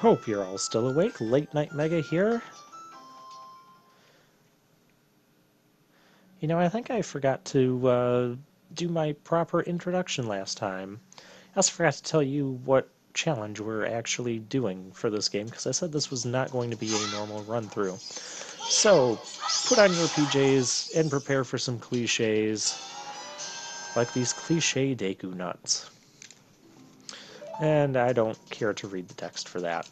Hope you're all still awake. Late Night Mega here. I think I forgot to do my proper introduction last time. I also forgot to tell you what challenge we're actually doing for this game, because I said this was not going to be a normal run-through. So, put on your PJs and prepare for some cliches, like these cliche Deku nuts. And I don't care to read the text for that.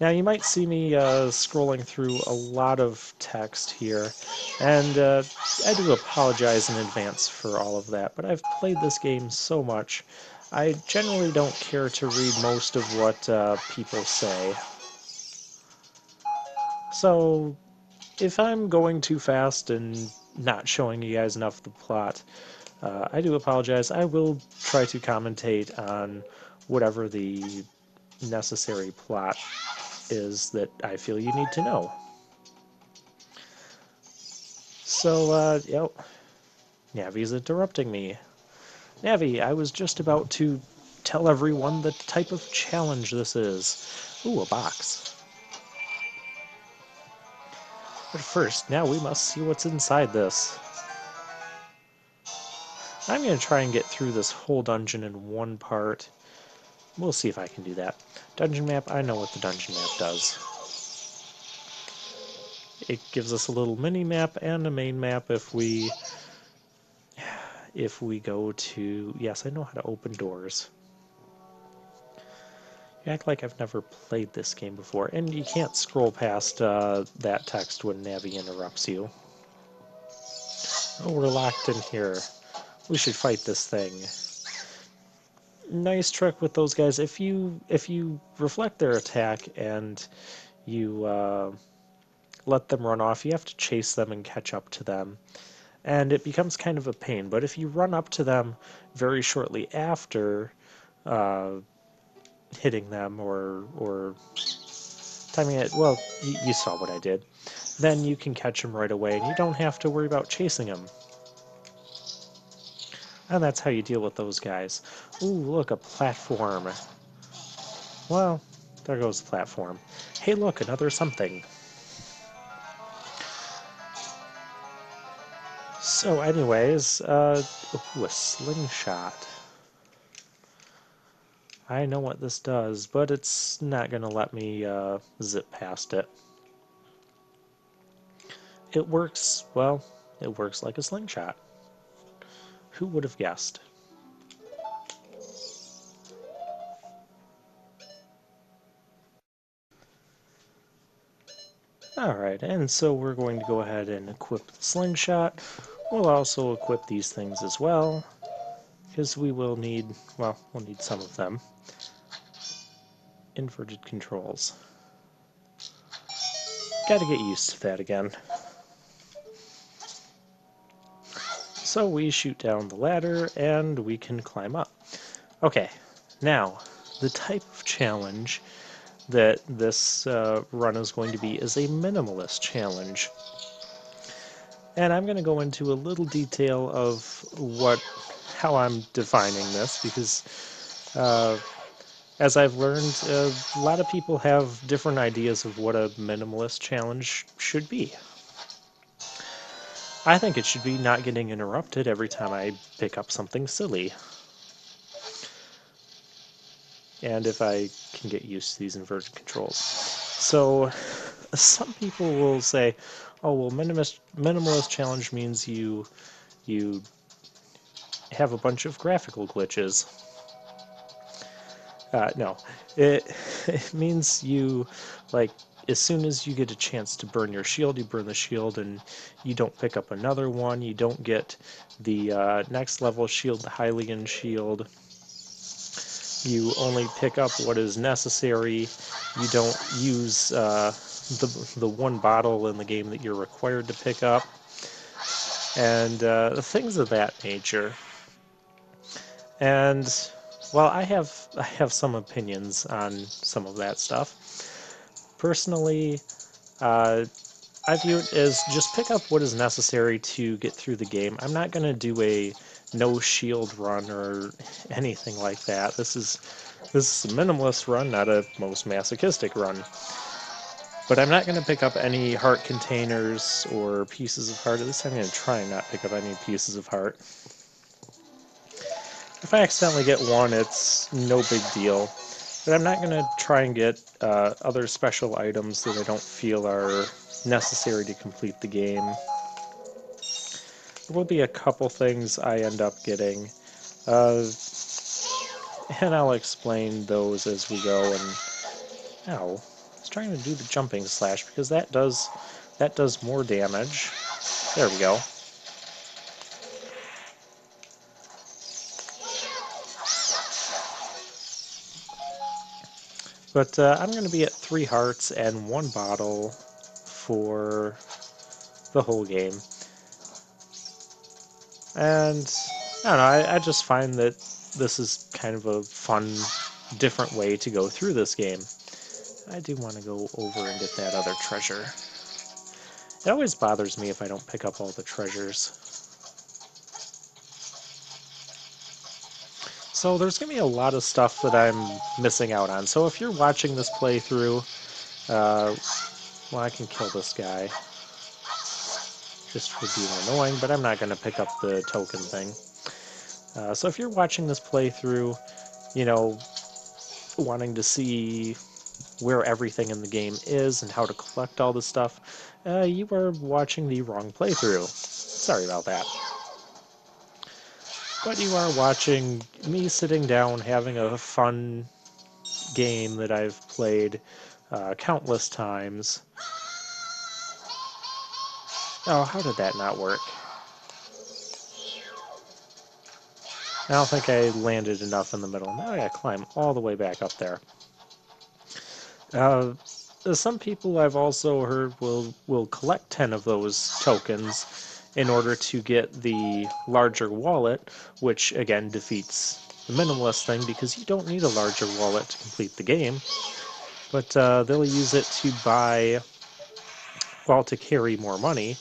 Now you might see me scrolling through a lot of text here, and I do apologize in advance for all of that, but I've played this game so much, I generally don't care to read most of what people say. So if I'm going too fast and not showing you guys enough of the plot, I do apologize. I will try to commentate on whatever the necessary plot is that I feel you need to know. So, yep, Navi's interrupting me. Navi, I was just about to tell everyone the type of challenge this is. Ooh, a box. But first, now we must see what's inside this. I'm going to try and get through this whole dungeon in one part. We'll see if I can do that. Dungeon map, I know what the dungeon map does. It gives us a little mini map and a main map if we go to... Yes, I know how to open doors. You act like I've never played this game before, and you can't scroll past that text when Navi interrupts you. Oh, we're locked in here. We should fight this thing. Nice trick with those guys. If you reflect their attack and you let them run off, you have to chase them and catch up to them. And it becomes kind of a pain. But if you run up to them very shortly after hitting them or timing it, well, you saw what I did. Then you can catch them right away, and you don't have to worry about chasing them. And that's how you deal with those guys. Ooh, look, a platform. Well, there goes the platform. Hey, look, another something. So anyways, ooh, a slingshot. I know what this does, but it's not going to let me zip past it. It works, well, it works like a slingshot. Who would have guessed? Alright, and so we're going to go ahead and equip the slingshot. We'll also equip these things as well, because we will need, well, we'll need some of them. Inverted controls. Gotta get used to that again. So we shoot down the ladder and we can climb up. Okay, now the type of challenge that this run is going to be is a minimalist challenge. And I'm going to go into a little detail of how I'm defining this, because as I've learned, a lot of people have different ideas of what a minimalist challenge should be. I think it should be not getting interrupted every time I pick up something silly. And if I can get used to these inverted controls. So some people will say, oh, well, minimalist challenge means you have a bunch of graphical glitches. No, it means you, like, as soon as you get a chance to burn your shield, you burn the shield, and you don't pick up another one. You don't get the next level shield, the Hylian shield. You only pick up what is necessary. You don't use the one bottle in the game that you're required to pick up, and things of that nature. And well, I have some opinions on some of that stuff. Personally, I view it as just pick up what is necessary to get through the game. I'm not going to do a no shield run or anything like that. This is This is a minimalist run, not a most masochistic run. But I'm not going to pick up any heart containers or pieces of heart. At least I'm going to try and not pick up any pieces of heart. If I accidentally get one, it's no big deal. But I'm not going to try and get other special items that I don't feel are necessary to complete the game. There will be a couple things I end up getting, and I'll explain those as we go. And ow, I was trying to do the jumping slash because that does more damage. There we go. But I'm going to be at 3 hearts and 1 bottle for the whole game. And I don't know, I just find that this is kind of a fun, different way to go through this game. I do want to go over and get that other treasure. It always bothers me if I don't pick up all the treasures. So there's going to be a lot of stuff that I'm missing out on. So if you're watching this playthrough, well, I can kill this guy just for being annoying, but I'm not going to pick up the token thing. So if you're watching this playthrough, you know, wanting to see where everything in the game is and how to collect all this stuff, you are watching the wrong playthrough. Sorry about that. But you are watching me sitting down having a fun game that I've played countless times. Oh, how did that not work? I don't think I landed enough in the middle. Now I gotta climb all the way back up there. Some people I've also heard will collect 10 of those tokens in order to get the larger wallet, which again defeats the minimalist thing because you don't need a larger wallet to complete the game. But they'll use it to buy, well, to carry more money,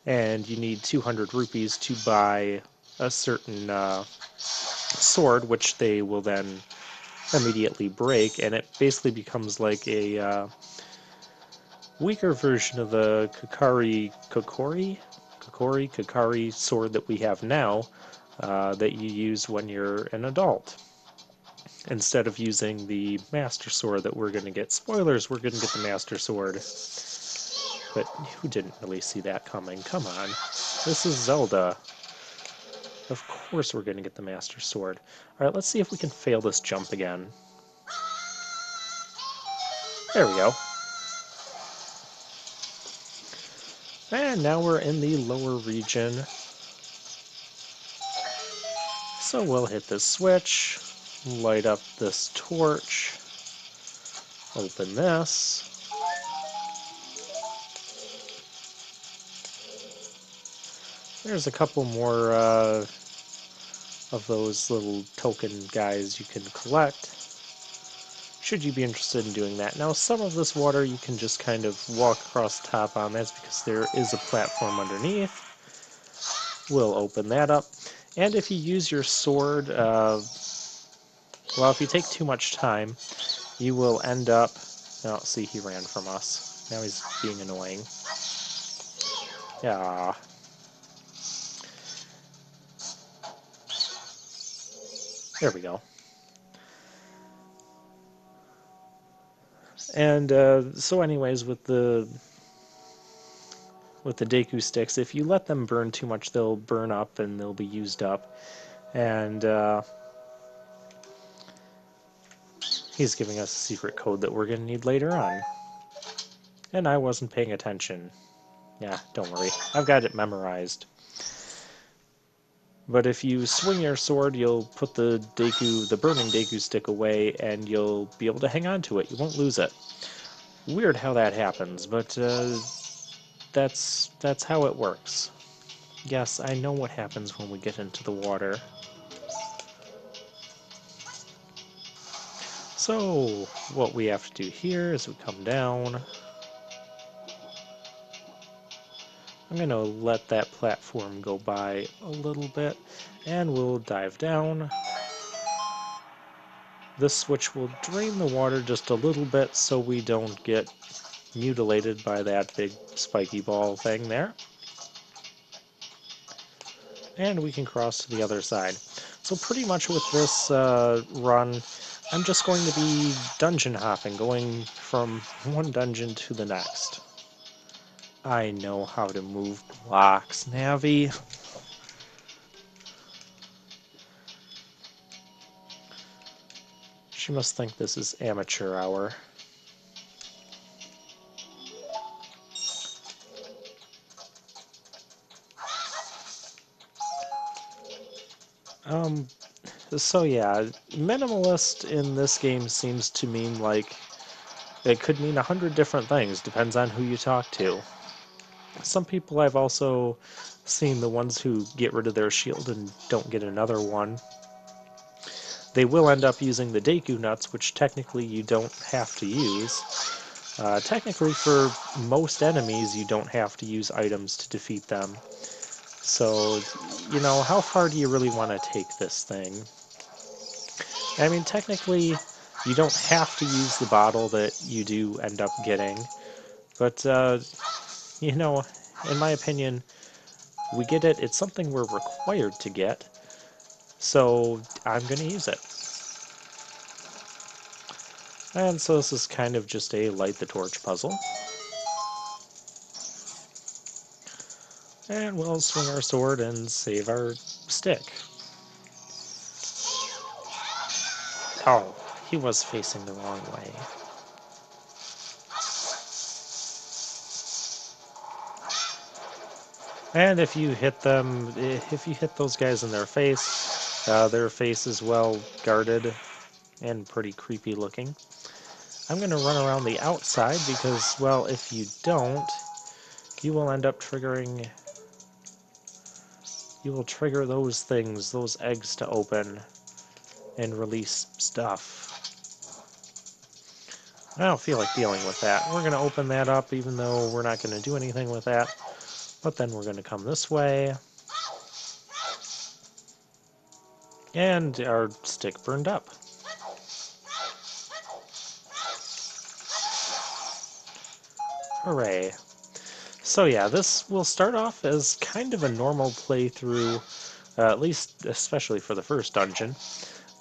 and you need 200 rupees to buy a certain sword, which they will then immediately break, and it basically becomes like a weaker version of the Kokori sword that we have now, that you use when you're an adult. Instead of using the Master Sword that we're going to get. Spoilers, we're going to get the Master Sword. But who didn't really see that coming? Come on. This is Zelda. Of course we're going to get the Master Sword. Alright, let's see if we can fail this jump again. There we go. And now we're in the lower region. So we'll hit this switch, light up this torch, open this. There's a couple more of those little token guys you can collect, should you be interested in doing that. Now, some of this water you can just kind of walk across the top on. That's because there is a platform underneath. We'll open that up. And if you use your sword, well, if you take too much time, you will end up... Oh, see, he ran from us. Now he's being annoying. Yeah. There we go. And so anyways, with the Deku sticks, if you let them burn too much, they'll burn up and they'll be used up. And he's giving us a secret code that we're going to need later on. And I wasn't paying attention. Yeah, don't worry. I've got it memorized. But if you swing your sword, you'll put the burning Deku stick away, and you'll be able to hang on to it. You won't lose it. Weird how that happens, but that's how it works. Yes, I know what happens when we get into the water. So, what we have to do here is we come down. I'm going to let that platform go by a little bit, and we'll dive down. This switch will drain the water just a little bit so we don't get mutilated by that big spiky ball thing there. And we can cross to the other side. So pretty much with this run, I'm just going to be dungeon hopping, going from one dungeon to the next. I know how to move blocks, Navi. She must think this is amateur hour. Um, so yeah, minimalist in this game seems to mean like it could mean 100 different things, depends on who you talk to. Some people I've also seen the ones who get rid of their shield and don't get another one. They will end up using the Deku Nuts, which technically you don't have to use. Technically, for most enemies, you don't have to use items to defeat them. So, you know, how far do you really want to take this thing? I mean, technically, you don't have to use the bottle that you do end up getting. But, you know, in my opinion, we get it. It's something we're required to get. So I'm going to use it. And so this is kind of just a light the torch puzzle. And we'll swing our sword and save our stick. Oh, he was facing the wrong way. And if you hit them, if you hit those guys in their face is well guarded and pretty creepy looking. I'm going to run around the outside because, well, if you don't, you will end up triggering... You will trigger those things, those eggs to open and release stuff. I don't feel like dealing with that. We're going to open that up even though we're not going to do anything with that. But then we're going to come this way. And our stick burned up. Hooray. So yeah, this will start off as kind of a normal playthrough, at least especially for the first dungeon.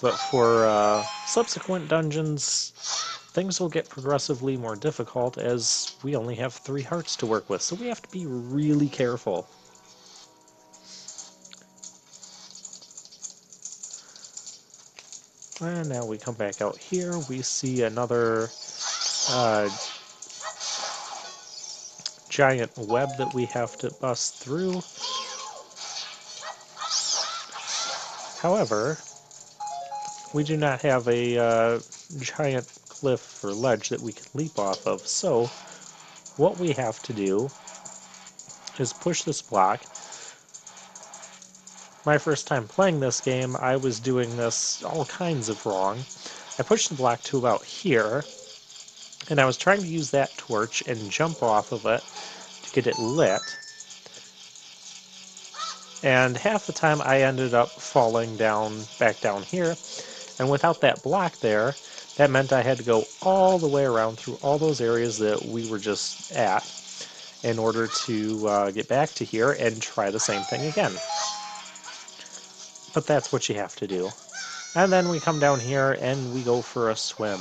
But for subsequent dungeons, things will get progressively more difficult as we only have 3 hearts to work with, so we have to be really careful. And now we come back out here, we see another giant web that we have to bust through. However, we do not have a giant cliff or ledge that we can leap off of, so what we have to do is push this block. My first time playing this game, I was doing this all kinds of wrong. I pushed the block to about here, and I was trying to use that torch and jump off of it to get it lit. And half the time I ended up falling back down here, and without that block there, that meant I had to go all the way around through all those areas that we were just at in order to get back to here and try the same thing again. But that's what you have to do. And then we come down here and we go for a swim.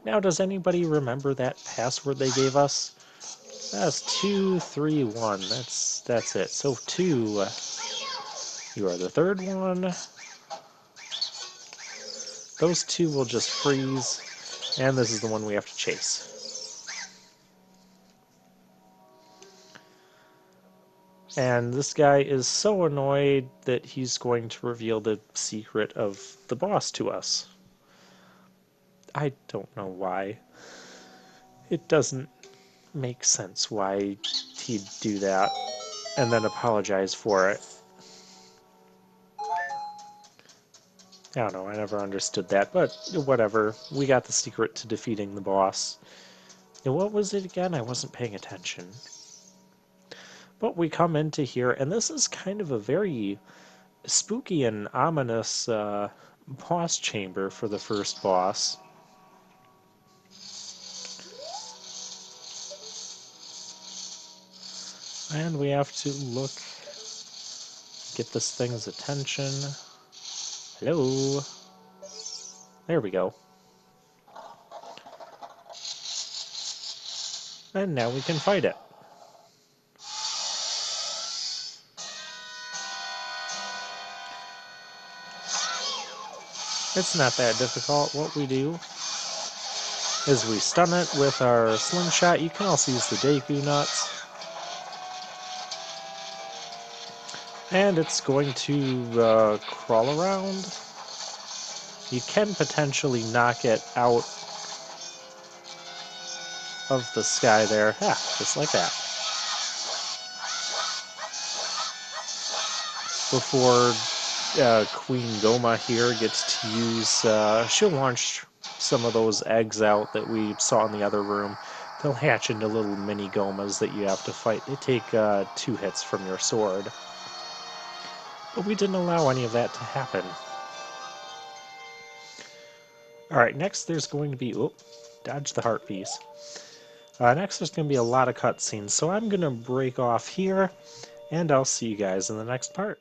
Now, does anybody remember that password they gave us? That's 231. That's it. So 2, you are the third one. Those 2 will just freeze, and this is the one we have to chase. And this guy is so annoyed that he's going to reveal the secret of the boss to us. I don't know why. It doesn't make sense why he'd do that and then apologize for it. I don't know, I never understood that, but whatever. We got the secret to defeating the boss. And what was it again? I wasn't paying attention. But we come into here, and this is kind of a very spooky and ominous boss chamber for the first boss. And we have to look, get this thing's attention. Hello. There we go. And now we can fight it. It's not that difficult. What we do is we stun it with our slingshot. You can also use the Deku nuts. And it's going to crawl around. You can potentially knock it out of the sky there. Yeah, just like that. Before Queen Goma here gets to use, she'll launch some of those eggs out that we saw in the other room. They'll hatch into little mini Gomas that you have to fight. They take 2 hits from your sword. But we didn't allow any of that to happen. Alright, next there's going to be... Oh, dodge the heart piece. Next there's going to be a lot of cutscenes, so I'm going to break off here, and I'll see you guys in the next part.